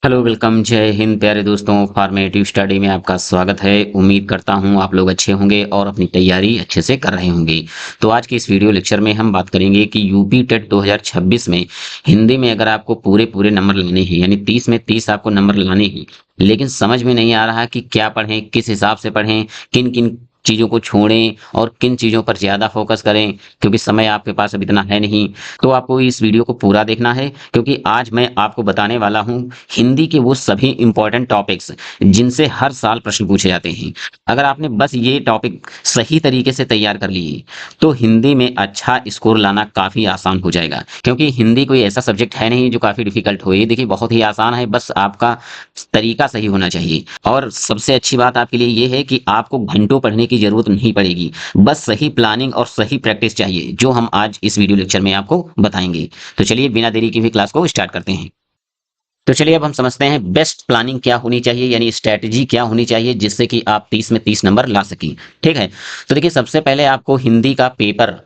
Hello welcome जय हिंद प्यारे दोस्तों। फॉर्मेटिव स्टडी में आपका स्वागत है। उम्मीद करता हूं आप लोग अच्छे होंगे और अपनी तैयारी अच्छे से कर रहे होंगे। तो आज के इस वीडियो लेक्चर में हम बात करेंगे कि यूपी टेट 2026 में हिंदी में अगर आपको पूरे पूरे नंबर लाने हैं, यानी 30 में 30 आपको नंबर लाने हैं, लेकिन समझ में नहीं आ रहा कि क्या पढ़ें, किस हिसाब से पढ़ें, किन किन चीजों को छोड़ें और किन चीजों पर ज्यादा फोकस करें, क्योंकि समय आपके पास अब इतना है नहीं। तो आपको इस वीडियो को पूरा देखना है, क्योंकि आज मैं आपको बताने वाला हूं हिंदी के वो सभी इंपॉर्टेंट टॉपिक्स जिनसे हर साल प्रश्न पूछे जाते हैं। अगर आपने बस ये टॉपिक सही तरीके से तैयार कर लिए तो हिंदी में अच्छा स्कोर लाना काफी आसान हो जाएगा, क्योंकि हिंदी कोई ऐसा सब्जेक्ट है नहीं जो काफी डिफिकल्ट हो। ये देखिए बहुत ही आसान है, बस आपका तरीका सही होना चाहिए। और सबसे अच्छी बात आपके लिए ये है कि आपको घंटों पढ़ने की जरूरत नहीं पड़ेगी, बस सही प्लानिंग और सही प्रैक्टिस चाहिए, जो हम आज इस वीडियो लेक्चर में आपको बताएंगे। तो चलिए बिना देरी की भी क्लास को स्टार्ट करते हैं। तो चलिए अब हम समझते हैं बेस्ट प्लानिंग क्या होनी चाहिए, यानी स्ट्रेटजी क्या होनी चाहिए जिससे कि आप 30 में 30 नंबर ला सकें। ठीक है, तो देखिए सबसे पहले आपको हिंदी का पेपर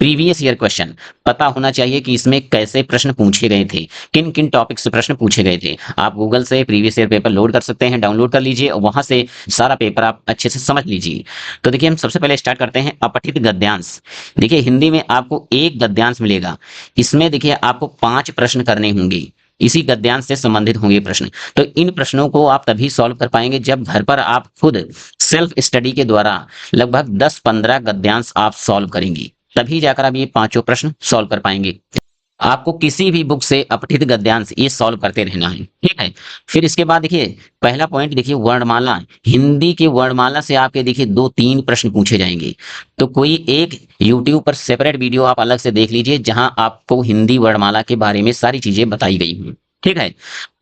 प्रीवियस ईयर क्वेश्चन पता होना चाहिए कि इसमें कैसे प्रश्न पूछे गए थे, किन किन टॉपिक से प्रश्न पूछे गए थे। आप गूगल से प्रीवियस ईयर पेपर लोड कर सकते हैं, डाउनलोड कर लीजिए और वहां से सारा पेपर आप अच्छे से समझ लीजिए। तो देखिए हम सबसे पहले स्टार्ट करते हैं अपठित गद्यांश। देखिए हिंदी में आपको एक गद्यांश मिलेगा, इसमें देखिए आपको 5 प्रश्न करने होंगे, इसी गद्यांश से संबंधित होंगे प्रश्न। तो इन प्रश्नों को आप तभी सॉल्व कर पाएंगे जब घर पर आप खुद सेल्फ स्टडी के द्वारा लगभग 10-15 गद्यांश आप सॉल्व करेंगे, तभी जाकर आप ये पांचों प्रश्न सॉल्व कर पाएंगे। आपको किसी भी बुक से अपठित गद्यांश ये सॉल्व करते रहना है। ठीक है, फिर इसके बाद देखिए पहला पॉइंट देखिए वर्णमाला। हिंदी के वर्णमाला से आपके देखिए 2-3 प्रश्न पूछे जाएंगे। तो कोई एक यूट्यूब पर सेपरेट वीडियो आप अलग से देख लीजिए जहां आपको हिंदी वर्णमाला के बारे में सारी चीजें बताई गई हैं। ठीक है,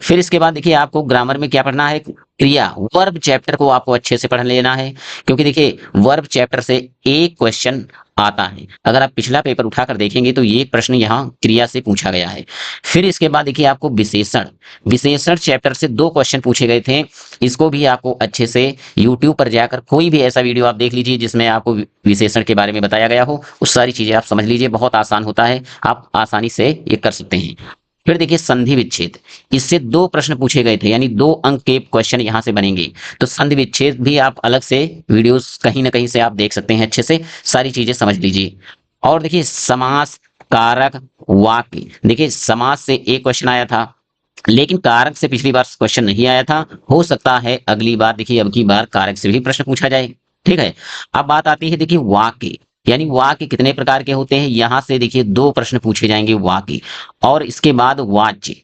फिर इसके बाद देखिए आपको ग्रामर में क्या पढ़ना है, क्रिया वर्ब चैप्टर को आपको अच्छे से पढ़ लेना है, क्योंकि देखिए वर्ब चैप्टर से एक क्वेश्चन आता है। अगर आप पिछला पेपर उठाकर देखेंगे तो ये प्रश्न यहाँ क्रिया से पूछा गया है। फिर इसके बाद देखिए आपको विशेषण, विशेषण चैप्टर से 2 क्वेश्चन पूछे गए थे। इसको भी आपको अच्छे से यूट्यूब पर जाकर कोई भी ऐसा वीडियो आप देख लीजिए जिसमें आपको विशेषण के बारे में बताया गया हो, उस सारी चीजें आप समझ लीजिए, बहुत आसान होता है, आप आसानी से ये कर सकते हैं। फिर देखिए संधि विच्छेद, इससे 2 प्रश्न पूछे गए थे, यानी 2 अंक के क्वेश्चन यहां से बनेंगे। तो संधि विच्छेद भी आप अलग से वीडियोस कहीं ना कहीं से आप देख सकते हैं, अच्छे से सारी चीजें समझ लीजिए। और देखिए समास, कारक, वाक्य। देखिए समास से एक क्वेश्चन आया था, लेकिन कारक से पिछली बार क्वेश्चन नहीं आया था। हो सकता है अगली बार देखिए अब की बार कारक से भी प्रश्न पूछा जाए। ठीक है, अब बात आती है देखिए वाक्य, यानी वाक्य कितने प्रकार के होते हैं। यहां से देखिए 2 प्रश्न पूछे जाएंगे वाक्य, और इसके बाद वाच्य।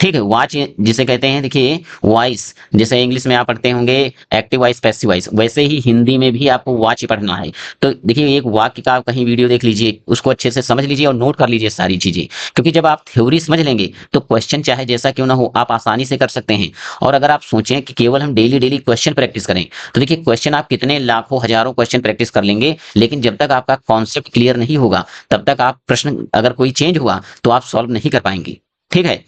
ठीक है, वाच्य जिसे कहते हैं देखिए वॉइस, जैसे इंग्लिश में आप पढ़ते होंगे एक्टिव वॉइस पैसिव वॉइस, वैसे ही हिंदी में भी आपको वाच्य पढ़ना है। तो देखिए एक वाक्य का आप कहीं वीडियो देख लीजिए, उसको अच्छे से समझ लीजिए और नोट कर लीजिए सारी चीजें, क्योंकि जब आप थ्योरी समझ लेंगे तो क्वेश्चन चाहे जैसा क्यों ना हो आप आसानी से कर सकते हैं। और अगर आप सोचें कि केवल हम डेली डेली क्वेश्चन प्रैक्टिस करें, तो देखिए क्वेश्चन आप कितने लाखों हजारों क्वेश्चन प्रैक्टिस कर लेंगे, लेकिन जब तक आपका कॉन्सेप्ट क्लियर नहीं होगा तब तक आप प्रश्न अगर कोई चेंज हुआ तो आप सॉल्व नहीं कर पाएंगे। ठीक है,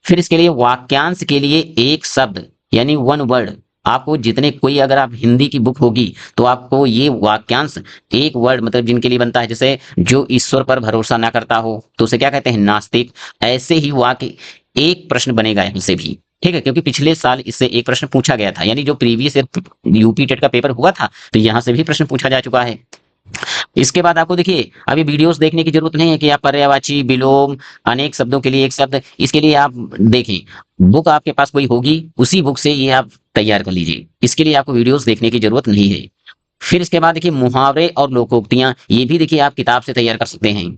फिर इसके लिए वाक्यांश के लिए एक शब्द यानी 1 वर्ड, आपको जितने कोई अगर आप हिंदी की बुक होगी तो आपको ये वाक्यांश एक वर्ड मतलब जिनके लिए बनता है, जैसे जो ईश्वर पर भरोसा ना करता हो तो उसे क्या कहते हैं, नास्तिक। ऐसे ही वाक्य एक प्रश्न बनेगा यहाँ से भी। ठीक है, क्योंकि पिछले साल इससे एक प्रश्न पूछा गया था, यानी जो प्रीवियस यूपी टेट का पेपर हुआ था तो यहाँ से भी प्रश्न पूछा जा चुका है। इसके बाद आपको देखिए अभी वीडियोस देखने की जरूरत नहीं है कि आप पर्यायवाची, विलोम, अनेक शब्दों के लिए एक शब्द, इसके लिए आप देखें बुक आपके पास कोई होगी, उसी बुक से ये आप तैयार कर लीजिए, इसके लिए आपको वीडियोस देखने की जरूरत नहीं है। फिर इसके बाद देखिए मुहावरे और लोकोक्तियां, ये भी देखिए आप किताब से तैयार कर सकते हैं।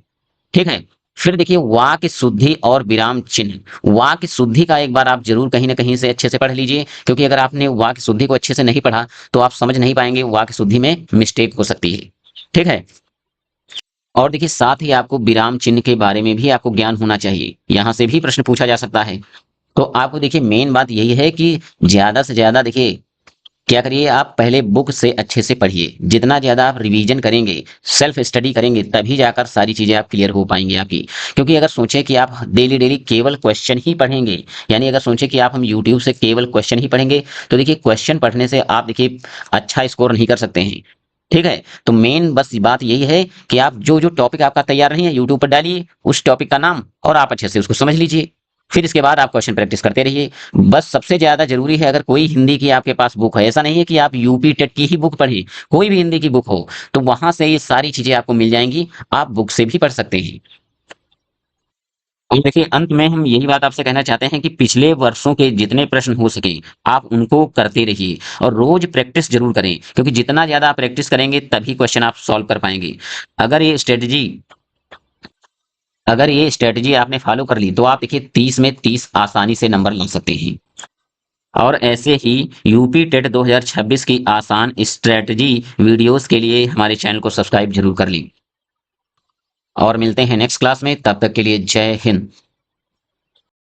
ठीक है, फिर देखिए वाक्य शुद्धि और विराम चिन्ह। वाक्य शुद्धि का एक बार आप जरूर कहीं ना कहीं से अच्छे से पढ़ लीजिए, क्योंकि अगर आपने वाक्य शुद्धि को अच्छे से नहीं पढ़ा तो आप समझ नहीं पाएंगे, वाक्य शुद्धि में मिस्टेक हो सकती है। ठीक है, और देखिए साथ ही आपको विराम चिन्ह के बारे में भी आपको ज्ञान होना चाहिए, यहां से भी प्रश्न पूछा जा सकता है। तो आपको देखिए मेन बात यही है कि ज्यादा से ज्यादा देखिए क्या करिए, आप पहले बुक से अच्छे से पढ़िए, जितना ज्यादा आप रिवीजन करेंगे, सेल्फ स्टडी करेंगे, तभी जाकर सारी चीजें आप क्लियर हो पाएंगी आपकी। क्योंकि अगर सोचें कि आप डेली डेली केवल क्वेश्चन ही पढ़ेंगे, यानी अगर सोचें कि आप हम यूट्यूब से केवल क्वेश्चन ही पढ़ेंगे, तो देखिए क्वेश्चन पढ़ने से आप देखिए अच्छा स्कोर नहीं कर सकते हैं। ठीक है, तो मेन बस बात यही है कि आप जो जो टॉपिक आपका तैयार नहीं है यूट्यूब पर डालिए उस टॉपिक का नाम और आप अच्छे से उसको समझ लीजिए। फिर इसके बाद आप क्वेश्चन प्रैक्टिस करते रहिए। बस सबसे ज्यादा जरूरी है, अगर कोई हिंदी की आपके पास बुक है, ऐसा नहीं है कि आप यूपी टेट की ही बुक पढ़ें, कोई भी हिंदी की बुक हो तो वहां से ये सारी चीजें आपको मिल जाएंगी, आप बुक से भी पढ़ सकते हैं। और देखिए, अंत में हम यही बात आपसे कहना चाहते हैं कि पिछले वर्षों के जितने प्रश्न हो सके आप उनको करते रहिए और रोज प्रैक्टिस जरूर करें, क्योंकि जितना ज्यादा आप प्रैक्टिस करेंगे तभी क्वेश्चन आप सॉल्व कर पाएंगे। अगर ये स्ट्रेटजी अगर ये स्ट्रेटजी आपने फॉलो कर ली तो आप देखिए 30 में 30 आसानी से नंबर ला सकते हैं। और ऐसे ही यूपी टेट 2026 की आसान स्ट्रेटजी वीडियोस के लिए हमारे चैनल को सब्सक्राइब जरूर कर ली। और मिलते हैं नेक्स्ट क्लास में, तब तक के लिए जय हिंद।